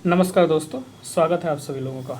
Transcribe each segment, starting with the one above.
नमस्कार दोस्तों, स्वागत है आप सभी लोगों का।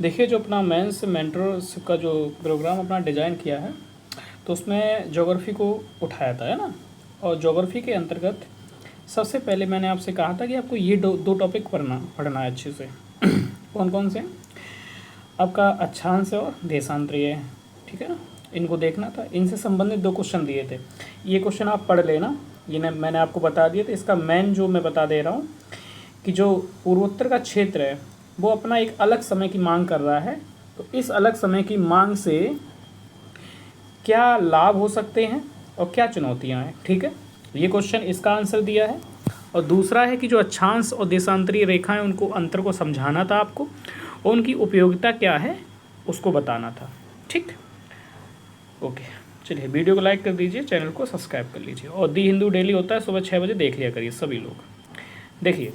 देखिए, जो अपना मेंस मेंटरशिप का जो प्रोग्राम अपना डिज़ाइन किया है, तो उसमें ज्योग्राफी को उठाया था, है ना। और ज्योग्राफी के अंतर्गत सबसे पहले मैंने आपसे कहा था कि आपको ये दो टॉपिक पढ़ना है अच्छे से। कौन कौन से? आपका अक्षांश और देशांतरीय, ठीक है ना। इनको देखना था। इनसे संबंधित 2 क्वेश्चन दिए थे। ये क्वेश्चन आप पढ़ लेना। ये मैंने आपको बता दिया था। इसका मेन जो मैं बता दे रहा हूँ कि जो पूर्वोत्तर का क्षेत्र है वो अपना एक अलग समय की मांग कर रहा है। तो इस अलग समय की मांग से क्या लाभ हो सकते हैं और क्या चुनौतियां हैं, ठीक है। ये क्वेश्चन इसका आंसर दिया है। और दूसरा है कि जो अक्षांश और देशांतरीय रेखाएं, उनको अंतर को समझाना था आपको, और उनकी उपयोगिता क्या है उसको बताना था, ठीक। ओके, चलिए वीडियो को लाइक कर दीजिए, चैनल को सब्सक्राइब कर लीजिए। और दी हिंदू डेली होता है, सुबह 6 बजे देख लिया करिए सभी लोग। देखिए,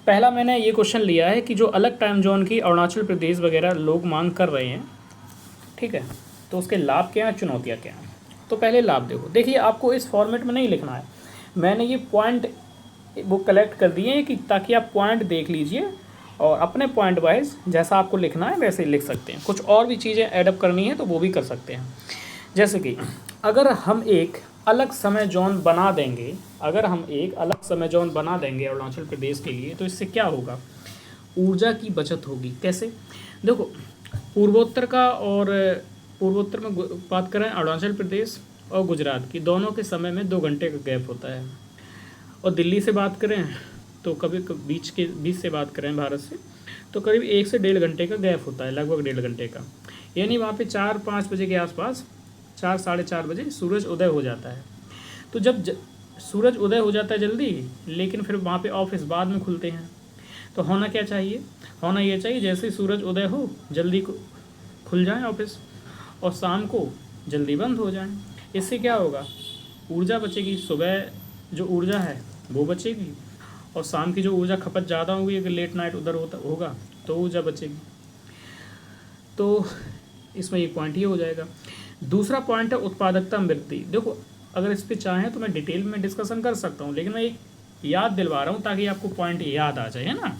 पहला मैंने ये क्वेश्चन लिया है कि जो अलग टाइम जोन की अरुणाचल प्रदेश वगैरह लोग मांग कर रहे हैं, ठीक है, तो उसके लाभ क्या हैं, चुनौतियाँ क्या हैं। तो पहले लाभ देखो। देखिए, आपको इस फॉर्मेट में नहीं लिखना है। मैंने ये पॉइंट वो कलेक्ट कर दिए हैं कि ताकि आप पॉइंट देख लीजिए और अपने पॉइंट वाइज जैसा आपको लिखना है वैसे ही लिख सकते हैं। कुछ और भी चीज़ें एडअप करनी है तो वो भी कर सकते हैं। जैसे कि अगर हम एक अलग समय जोन बना देंगे, अरुणाचल प्रदेश के लिए, तो इससे क्या होगा? ऊर्जा की बचत होगी। कैसे? देखो, पूर्वोत्तर में बात करें, अरुणाचल प्रदेश और गुजरात की, दोनों के समय में 2 घंटे का गैप होता है। और दिल्ली से बात करें तो कभी बीच से बात करें भारत से, तो करीब 1 से 1.5 घंटे का गैप होता है, लगभग 1.5 घंटे का। यानी वहाँ पे 4-5 बजे के आसपास, 4 साढ़े 4 बजे सूरज उदय हो जाता है। तो जब सूरज उदय हो जाता है जल्दी, लेकिन फिर वहाँ पे ऑफिस बाद में खुलते हैं। तो होना क्या चाहिए? होना ये चाहिए जैसे ही सूरज उदय हो जल्दी खुल जाए ऑफिस, और शाम को जल्दी बंद हो जाए। इससे क्या होगा? ऊर्जा बचेगी। सुबह जो ऊर्जा है वो बचेगी, और शाम की जो ऊर्जा खपत ज़्यादा होगी, अगर लेट नाइट उधर होगा तो ऊर्जा बचेगी। तो इसमें ये पॉइंट ये हो जाएगा। दूसरा पॉइंट है उत्पादकता में वृद्धि। देखो, अगर इस पर चाहें तो मैं डिटेल में डिस्कशन कर सकता हूँ, लेकिन मैं एक याद दिलवा रहा हूँ ताकि आपको पॉइंट याद आ जाए, है ना।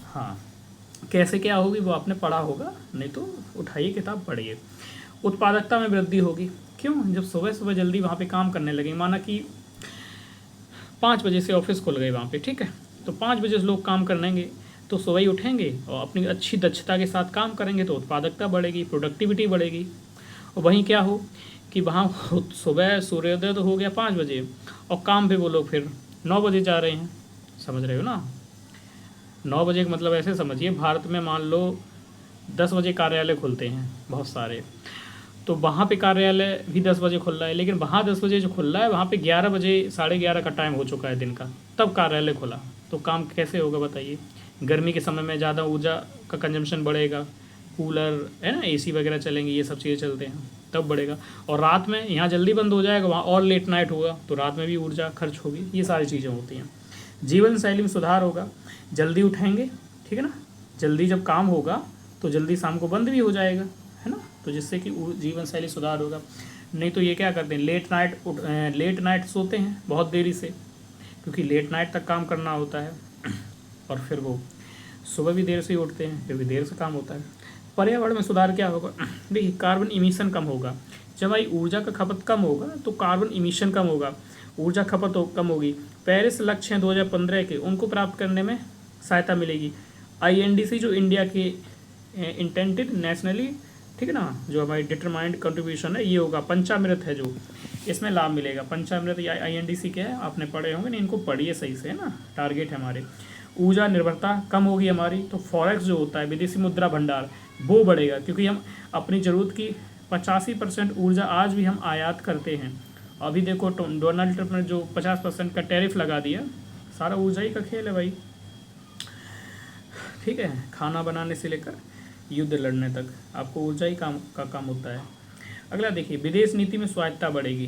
हाँ, कैसे क्या होगी वो आपने पढ़ा होगा, नहीं तो उठाइए किताब पढ़िए। उत्पादकता में वृद्धि होगी। क्यों? जब सुबह सुबह जल्दी वहाँ पे काम करने लगे, माना कि 5 बजे से ऑफिस खुल गए वहाँ पे, ठीक है, तो 5 बजे से लोग काम करनेंगे, तो सुबह ही उठेंगे और अपनी अच्छी दक्षता के साथ काम करेंगे, तो उत्पादकता बढ़ेगी, प्रोडक्टिविटी बढ़ेगी। और वहीं क्या हो कि वहाँ सुबह सूर्योदय तो हो गया 5 बजे, और काम पे वो लोग फिर 9 बजे जा रहे हैं। समझ रहे हो ना? 9 बजे का मतलब ऐसे समझिए, भारत में मान लो 10 बजे कार्यालय खुलते हैं बहुत सारे, तो वहाँ पे कार्यालय भी 10 बजे खुल रहा है, लेकिन वहाँ 10 बजे जो खुल रहा है, वहाँ पे 11 बजे, 11:30 का टाइम हो चुका है दिन का, तब कार्यालय खुला। तो काम कैसे होगा बताइए? गर्मी के समय में ज़्यादा ऊर्जा का कंजम्पशन बढ़ेगा, कूलर है ना, एसी वगैरह चलेंगे, ये सब चीज़ें चलते हैं, तब बढ़ेगा। और रात में यहाँ जल्दी बंद हो जाएगा, वहाँ और लेट नाइट होगा, तो रात में भी ऊर्जा खर्च होगी। ये सारी चीज़ें होती हैं। जीवन शैली में सुधार होगा, जल्दी उठेंगे, ठीक है ना। जल्दी जब काम होगा तो जल्दी शाम को बंद भी हो जाएगा, है ना, तो जिससे कि जीवन शैली सुधार होगा। नहीं तो ये क्या करते हैं, लेट नाइट सोते हैं बहुत देरी से, क्योंकि लेट नाइट तक काम करना होता है, और फिर वो सुबह भी देर से ही उठते हैं, फिर भी देर से काम होता है। पर्यावरण में सुधार क्या होगा? देखिए, कार्बन इमिशन कम होगा। जब भाई ऊर्जा का खपत कम होगा तो कार्बन इमिशन कम होगा, ऊर्जा खपत कम होगी। पेरिस लक्ष्य हैं 2015 के, उनको प्राप्त करने में सहायता मिलेगी। INDC जो इंडिया के इंटेंटेड नेशनली, ठीक है ना, जो हमारी डिटरमाइंड कंट्रीब्यूशन है, ये होगा। पंचामृत है जो, इसमें लाभ मिलेगा। पंचामृत या INDC क्या है, आपने पढ़े होंगे, नहीं इनको पढ़िए सही से, है ना, टारगेट है हमारे। ऊर्जा निर्भरता कम होगी हमारी, तो फॉरेक्स जो होता है, विदेशी मुद्रा भंडार, वो बढ़ेगा, क्योंकि हम अपनी ज़रूरत की 85% ऊर्जा आज भी हम आयात करते हैं। अभी देखो, डोनाल्ड ट्रंप ने जो 50% का टैरिफ लगा दिया, सारा ऊर्जा ही का खेल है भाई, ठीक है। खाना बनाने से लेकर युद्ध लड़ने तक आपको ऊर्जा ही काम होता है। अगला देखिए, विदेश नीति में स्वायत्ता बढ़ेगी।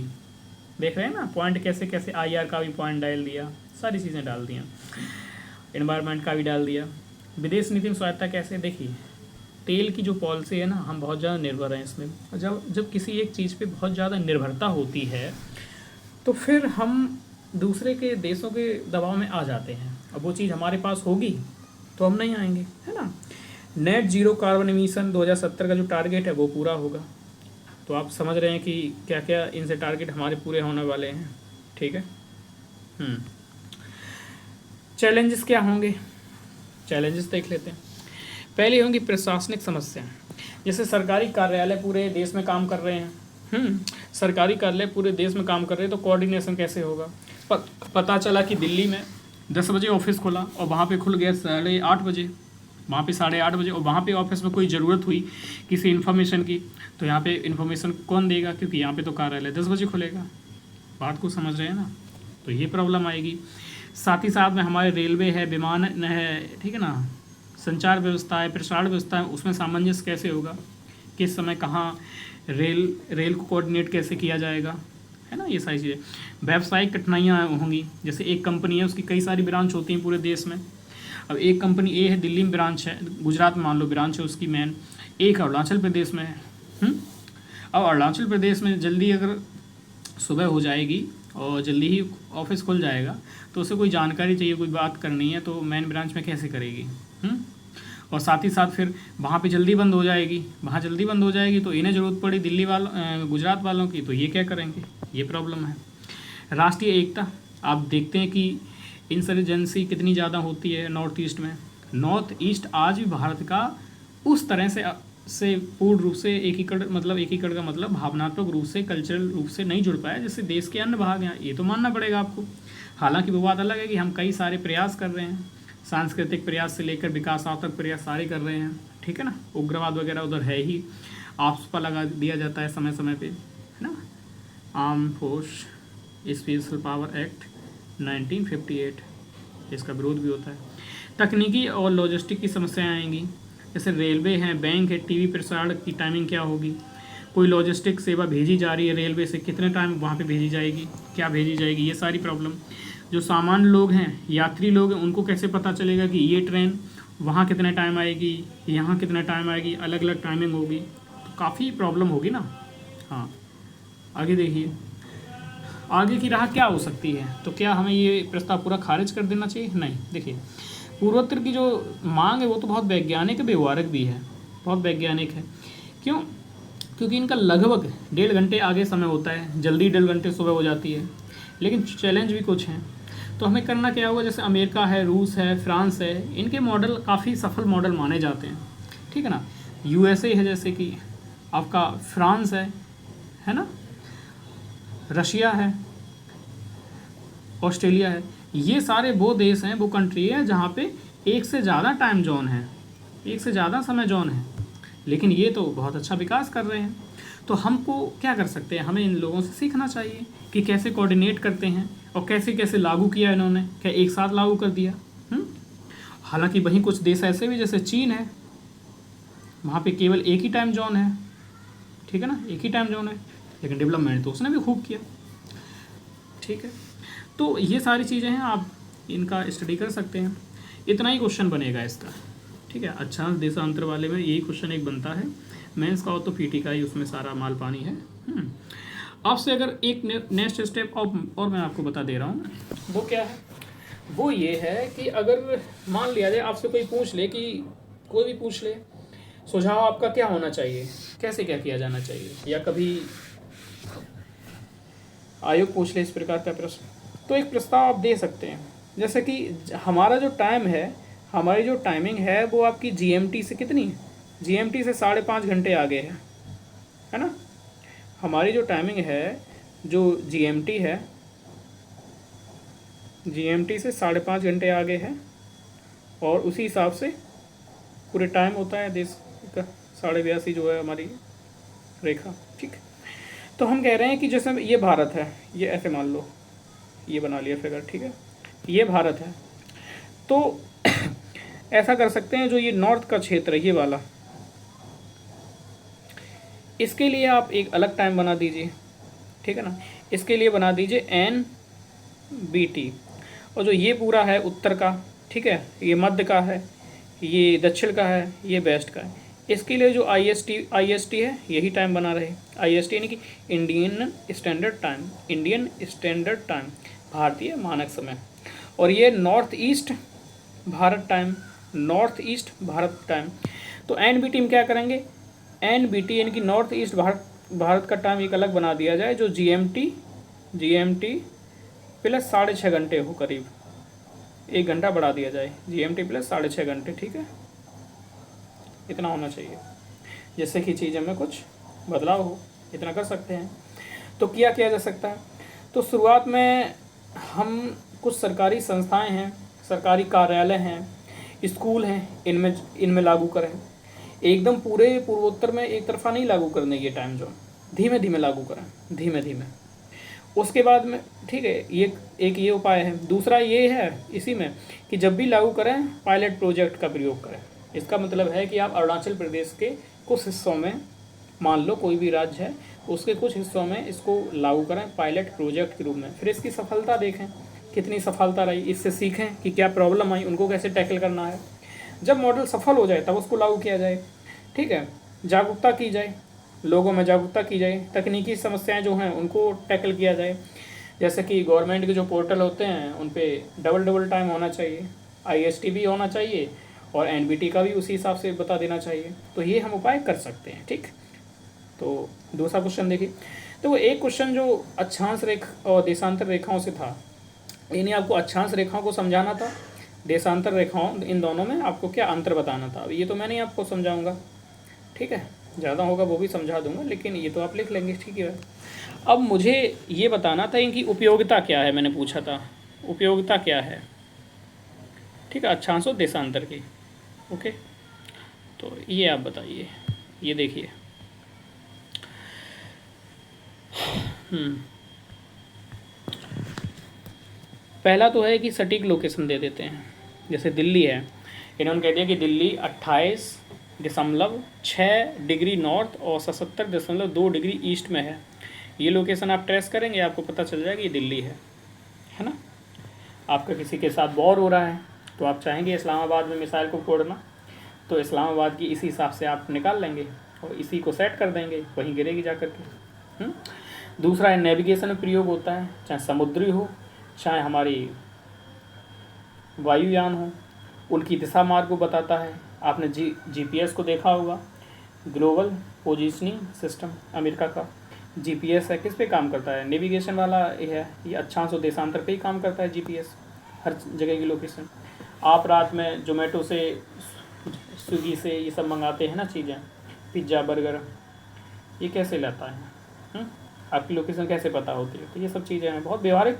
देख रहे हैं ना पॉइंट, कैसे कैसे IR का भी पॉइंट डाल दिया, सारी चीज़ें डाल दिया, एनवायरनमेंट का भी डाल दिया। विदेश नीति में स्वायत्ता कैसे? देखिए, तेल की जो पॉलिसी है ना, हम बहुत ज़्यादा निर्भर हैं इसमें। जब किसी एक चीज़ पे बहुत ज़्यादा निर्भरता होती है, तो फिर हम दूसरे के देशों के दबाव में आ जाते हैं। अब वो चीज़ हमारे पास होगी तो हम नहीं आएंगे, है ना। नेट जीरो कार्बन एमिशन 2070 का जो टारगेट है वो पूरा होगा। तो आप समझ रहे हैं कि क्या क्या इनसे टारगेट हमारे पूरे होने वाले हैं, ठीक है। चैलेंजेस क्या होंगे, चैलेंजेस देख लेते हैं। पहले होंगी प्रशासनिक समस्या, जैसे सरकारी कार्यालय पूरे देश में काम कर रहे हैं, सरकारी कार्यालय पूरे देश में काम कर रहे हैं, तो कोऑर्डिनेशन कैसे होगा। पता चला कि दिल्ली में 10 बजे ऑफिस खुला और वहाँ पे खुल गया 8:30 बजे, वहाँ पे 8:30 बजे, और वहाँ पे ऑफिस में कोई ज़रूरत हुई किसी इन्फॉर्मेशन की, तो यहाँ पे इन्फॉर्मेशन कौन देगा, क्योंकि यहाँ पे तो कार्यालय 10 बजे खुलेगा। बात को समझ रहे हैं ना, तो ये प्रॉब्लम आएगी। साथ ही साथ में हमारे रेलवे है, विमान है, ठीक है ना, संचार व्यवस्था है, प्रसारण व्यवस्था है, उसमें सामंजस्य कैसे होगा, किस समय कहाँ रेल को कोऑर्डिनेट कैसे किया जाएगा, है ना, ये सारी चीज़ें। व्यावसायिक कठिनाइयाँ होंगी, जैसे एक कंपनी है उसकी कई सारी ब्रांच होती हैं पूरे देश में। अब एक कंपनी ए है, दिल्ली में ब्रांच है, गुजरात में मान लो ब्रांच है उसकी मेन, एक अरुणाचल प्रदेश में है। अब अरुणाचल प्रदेश में जल्दी अगर सुबह हो जाएगी और जल्दी ही ऑफिस खुल जाएगा, तो उसे कोई जानकारी चाहिए, कोई बात करनी है, तो मेन ब्रांच में कैसे करेगी। और साथ ही साथ फिर वहाँ पे जल्दी बंद हो जाएगी, वहाँ जल्दी बंद हो जाएगी, तो इन्हें ज़रूरत पड़ी दिल्ली वालों गुजरात वालों की, तो ये क्या करेंगे, ये प्रॉब्लम है। राष्ट्रीय एकता, आप देखते हैं कि इंसर्जेंसी कितनी ज़्यादा होती है नॉर्थ ईस्ट में। नॉर्थ ईस्ट आज भी भारत का उस तरह से पूर्ण रूप से एकीकरण का मतलब भावनात्मक रूप से, कल्चरल रूप से नहीं जुड़ पाया जैसे देश के अन्य भाग हैं, ये तो मानना पड़ेगा आपको। हालांकि वो बात अलग है कि हम कई सारे प्रयास कर रहे हैं, सांस्कृतिक प्रयास से लेकर विकासात्मक प्रयास सारे कर रहे हैं, ठीक है ना। उग्रवाद वगैरह उधर है ही, आपस पर लगा दिया जाता है समय समय पे, है ना। Arm force special power act 1958, इसका विरोध भी होता है। तकनीकी और लॉजिस्टिक की समस्याएं आएंगी, जैसे रेलवे हैं, बैंक है, टीवी प्रसारण की टाइमिंग क्या होगी, कोई लॉजिस्टिक सेवा भेजी जा रही है रेलवे से, कितने टाइम वहाँ पे भेजी जाएगी, क्या भेजी जाएगी, ये सारी प्रॉब्लम। जो सामान्य लोग हैं, यात्री लोग हैं, उनको कैसे पता चलेगा कि ये ट्रेन वहाँ कितने टाइम आएगी, यहाँ कितने टाइम आएगी, अलग अलग टाइमिंग होगी, तो काफ़ी प्रॉब्लम होगी ना। हाँ, आगे देखिए, आगे की राह क्या हो सकती है। तो क्या हमें ये प्रस्ताव पूरा खारिज कर देना चाहिए, नहीं। देखिए, पूर्वोत्तर की जो मांग है वो तो बहुत वैज्ञानिक व्यवहारिक भी है, बहुत वैज्ञानिक है। क्यों, क्योंकि इनका लगभग 1.5 घंटे आगे समय होता है, जल्दी 1.5 घंटे सुबह हो जाती है, लेकिन चैलेंज भी कुछ हैं। तो हमें करना क्या होगा, जैसे अमेरिका है, रूस है, फ्रांस है, इनके मॉडल काफ़ी सफल मॉडल माने जाते हैं, ठीक है ना। यूएसए है, जैसे कि आपका फ्रांस है ना, रशिया है, ऑस्ट्रेलिया है, ये सारे वो देश हैं, वो कंट्री है जहाँ पे एक से ज़्यादा टाइम जोन है, एक से ज़्यादा समय जोन है, लेकिन ये तो बहुत अच्छा विकास कर रहे हैं। तो हमको क्या कर सकते हैं, हमें इन लोगों से सीखना चाहिए कि कैसे कोऑर्डिनेट करते हैं और कैसे कैसे लागू किया इन्होंने, क्या एक साथ लागू कर दिया। हालांकि वहीं कुछ देश ऐसे भी, जैसे चीन है, वहाँ पे केवल एक ही टाइम जोन है, ठीक है ना, एक ही टाइम जोन है, लेकिन डेवलपमेंट तो उसने भी खूब किया, ठीक है। तो ये सारी चीज़ें हैं, आप इनका स्टडी कर सकते हैं। इतना ही क्वेश्चन बनेगा इसका, ठीक है। अच्छा, देशांतर वाले में यही क्वेश्चन एक बनता है, मेंस का हो तो पीटी का ही उसमें सारा माल पानी है। आपसे अगर एक नेक्स्ट स्टेप और मैं आपको बता दे रहा हूँ, वो क्या है, वो ये है कि अगर मान लिया जाए आपसे कोई पूछ ले, कि कोई भी पूछ ले, सुझाव आपका क्या होना चाहिए, कैसे क्या किया जाना चाहिए, या कभी आयोग पूछ ले इस प्रकार का प्रश्न, तो एक प्रस्ताव आप दे सकते हैं। जैसे कि हमारा जो टाइम है, हमारी जो टाइमिंग है वो आपकी जीएमटी से कितनी है, जीएमटी से 5.5 घंटे आगे है ना। हमारी जो टाइमिंग है, जो जीएमटी है, जीएमटी से 5.5 घंटे आगे है, और उसी हिसाब से पूरे टाइम होता है देश का 82.5 जो है हमारी रेखा, ठीक। तो हम कह रहे हैं कि जैसे ये भारत है, ये ऐसे मान लो, ये बना लिया फिगर, ठीक है, ये भारत है, तो ऐसा कर सकते हैं, जो ये नॉर्थ का क्षेत्र है, ये वाला, इसके लिए आप एक अलग टाइम बना दीजिए, ठीक है ना। इसके लिए बना दीजिए NBT, और जो ये पूरा है उत्तर का, ठीक है, ये मध्य का है, ये दक्षिण का है, ये वेस्ट का है, इसके लिए जो IST है यही टाइम बना रहे। IST यानी कि Indian standard time, Indian standard time, भारतीय मानक समय। और ये north east Bharat time, north east Bharat time. तो NBT में क्या करेंगे, NBT यानी कि नॉर्थ ईस्ट भारत का टाइम एक अलग बना दिया जाए, जो GMT प्लस 6.5 घंटे हो, करीब 1 घंटा बढ़ा दिया जाए, GMT प्लस 6.5 घंटे, ठीक है, इतना होना चाहिए, जिससे कि चीज़ों में कुछ बदलाव हो, इतना कर सकते हैं। तो किया जा सकता है। तो शुरुआत में हम कुछ सरकारी संस्थाएं हैं, सरकारी कार्यालय हैं, स्कूल हैं, इनमें लागू करें। एकदम पूरे पूर्वोत्तर में एक तरफा नहीं लागू करने ये टाइम जोन, धीमे धीमे लागू करें, धीमे धीमे। उसके बाद में ठीक है, ये उपाय है। दूसरा ये है इसी में कि जब भी लागू करें पायलट प्रोजेक्ट का प्रयोग करें। इसका मतलब है कि आप अरुणाचल प्रदेश के कुछ हिस्सों में, मान लो कोई भी राज्य है, उसके कुछ हिस्सों में इसको लागू करें पायलट प्रोजेक्ट के रूप में। फिर इसकी सफलता देखें, कितनी सफलता रही, इससे सीखें कि क्या प्रॉब्लम आई, उनको कैसे टैकल करना है। जब मॉडल सफल हो जाए तब उसको लागू किया जाए, ठीक है। जागरूकता की जाए, लोगों में जागरूकता की जाए, तकनीकी समस्याएं जो हैं उनको टैकल किया जाए। जैसे कि गवर्नमेंट के जो पोर्टल होते हैं उन पे डबल टाइम होना चाहिए, IST भी होना चाहिए और NBT का भी उसी हिसाब से बता देना चाहिए। तो ये हम उपाय कर सकते हैं, ठीक। तो दूसरा क्वेश्चन देखिए। तो वो एक क्वेश्चन जो अक्षांश रेखा और देशांतर रेखाओं से था, यानी आपको अक्षांश रेखाओं को समझाना था, देशांतर रेखाओं, इन दोनों में आपको क्या अंतर बताना था। अब ये तो मैं नहीं आपको समझाऊंगा, ठीक है, ज़्यादा होगा वो भी समझा दूंगा, लेकिन ये तो आप लिख लेंगे, ठीक है। अब मुझे ये बताना था इनकी उपयोगिता क्या है, मैंने पूछा था उपयोगिता क्या है, ठीक है, अक्षांश और देशांतर की। ओके, तो ये आप बताइए, ये देखिए। पहला तो है कि सटीक लोकेशन दे देते हैं, जैसे दिल्ली है, इन्होंने कह दिया कि दिल्ली 28.6 डिग्री नॉर्थ और 77.2 डिग्री ईस्ट में है। ये लोकेशन आप ट्रेस करेंगे, आपको पता चल जाएगा ये दिल्ली है ना। आपका किसी के साथ वॉर हो रहा है तो आप चाहेंगे इस्लामाबाद में मिसाइल को फोड़ना, तो इस्लामाबाद की इसी हिसाब से आप निकाल लेंगे और इसी को सेट कर देंगे, वहीं गिरेगी जा करके। दूसरा है नेविगेशन में प्रयोग होता है, चाहे समुद्री हो चाहे हमारी वायुयान हो, उनकी दिशा मार्ग को बताता है। आपने GPS को देखा होगा, ग्लोबल पोजीशनिंग सिस्टम अमेरिका का GPS है, किस पे काम करता है, नेविगेशन वाला है, ये अक्षांश और देशांतर पे ही काम करता है GPS, हर जगह की लोकेशन। आप रात में जोमेटो से, स्विगी से ये सब मंगाते हैं ना चीज़ें, पिज्ज़ा बर्गर, ये कैसे लाता है, आपकी लोकेशन कैसे पता होती है। तो ये सब चीज़ें हैं, बहुत व्यवहारिक,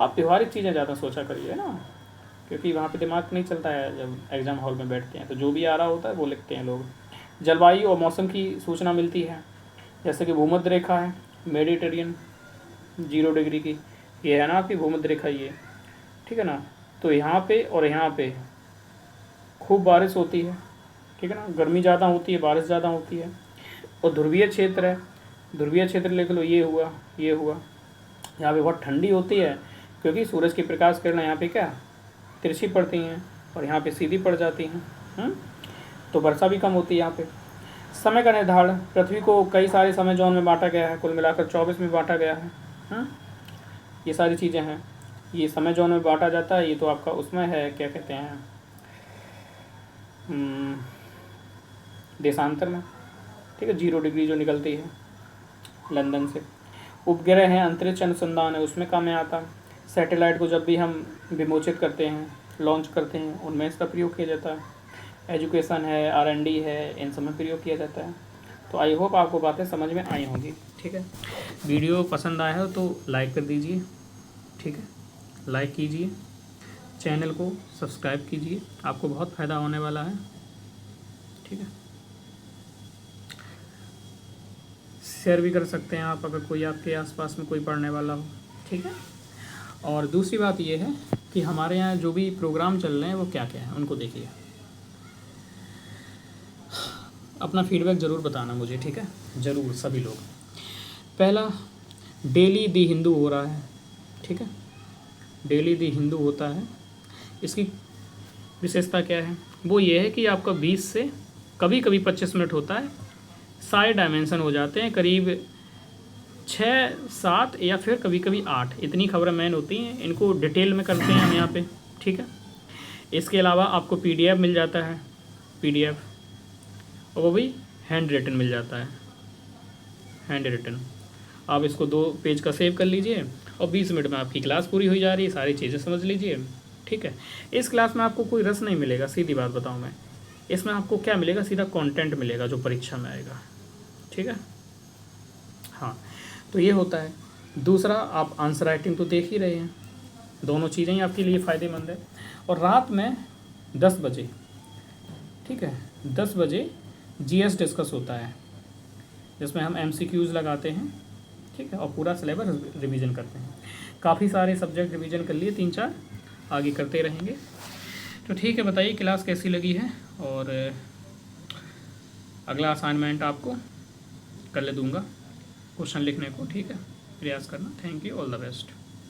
आप व्यवहारिक चीज़ें ज़्यादा सोचा करिए ना, क्योंकि वहाँ पे दिमाग नहीं चलता है जब एग्ज़ाम हॉल में बैठते हैं, तो जो भी आ रहा होता है वो लिखते हैं लोग। जलवायु और मौसम की सूचना मिलती है, जैसे कि भूमध्य रेखा है मेडिटेरियन 0 डिग्री की, ये है ना आपकी भूमध्य रेखा, ये ठीक है ना। तो यहाँ पे और यहाँ पे खूब बारिश होती है, ठीक है ना, गर्मी ज़्यादा होती है, बारिश ज़्यादा होती है। और ध्रुवीय क्षेत्र है, ध्रुवीय क्षेत्र लिख लो, ये हुआ, यहाँ पे बहुत ठंडी होती है, क्योंकि सूरज की प्रकाश किरणें यहाँ पे क्या तिरछी पड़ती हैं और यहाँ पे सीधी पड़ जाती हैं, तो वर्षा भी कम होती है यहाँ पे। समय का निर्धारण, पृथ्वी को कई सारे समय जोन में बांटा गया है, कुल मिलाकर 24 में बांटा गया है, ये सारी चीज़ें हैं, ये समय जोन में बांटा जाता है। ये तो आपका उसमें है, क्या कहते हैं, देशांतर में, ठीक है, 0 डिग्री जो निकलती है लंदन से। उपग्रह हैं, अंतरिक्ष अनुसंधान है, उसमें काम में आता है। सैटेलाइट को जब भी हम विमोचित करते हैं, लॉन्च करते हैं, उनमें इसका प्रयोग किया जाता है। एजुकेशन है, R&D है, इन सब में प्रयोग किया जाता है। तो आई होप आपको बातें समझ में आई होंगी, ठीक है। वीडियो पसंद आया हो तो लाइक कर दीजिए, ठीक है, लाइक कीजिए, चैनल को सब्सक्राइब कीजिए, आपको बहुत फ़ायदा होने वाला है, ठीक है। शेयर भी कर सकते हैं आप, अगर कोई आपके आसपास में कोई पढ़ने वाला हो, ठीक है। और दूसरी बात ये है कि हमारे यहाँ जो भी प्रोग्राम चल रहे हैं वो क्या क्या है, उनको देखिए, अपना फीडबैक ज़रूर बताना मुझे, ठीक है, ज़रूर सभी लोग। पहला, डेली दी हिंदू हो रहा है, ठीक है, डेली दी हिंदू होता है। इसकी विशेषता क्या है, वो ये है कि आपका 20 से कभी कभी 25 मिनट होता है, सारे डायमेंशन हो जाते हैं, करीब 6, 7 या फिर कभी कभी 8, इतनी खबरें मेन होती हैं, इनको डिटेल में करते हैं हम यहाँ पे, ठीक है। इसके अलावा आपको PDF मिल जाता है, PDF, और वो भी हैंड रिटन मिल जाता है, हैंड रिटन। आप इसको 2 पेज का सेव कर लीजिए और 20 मिनट में आपकी क्लास पूरी हो जा रही है, सारी चीज़ें समझ लीजिए, ठीक है। इस क्लास में आपको कोई रस नहीं मिलेगा, सीधी बात बताऊँ मैं। इसमें आपको क्या मिलेगा, सीधा कंटेंट मिलेगा जो परीक्षा में आएगा, ठीक है। हाँ, तो ये होता है। दूसरा, आप आंसर राइटिंग तो देख ही रहे हैं, दोनों चीज़ें ही आपके लिए फ़ायदेमंद है। और रात में 10 बजे, ठीक है, 10 बजे GS डिस्कस होता है, जिसमें हम MCQs लगाते हैं, ठीक है, और पूरा सिलेबस रिवीजन करते हैं। काफ़ी सारे सब्जेक्ट रिवीजन कर लिए, 3-4 आगे करते रहेंगे। तो ठीक है, बताइए क्लास कैसी लगी है, और अगला असाइनमेंट आपको कल दूंगा क्वेश्चन लिखने को, ठीक है, प्रयास करना। Thank you, all the best.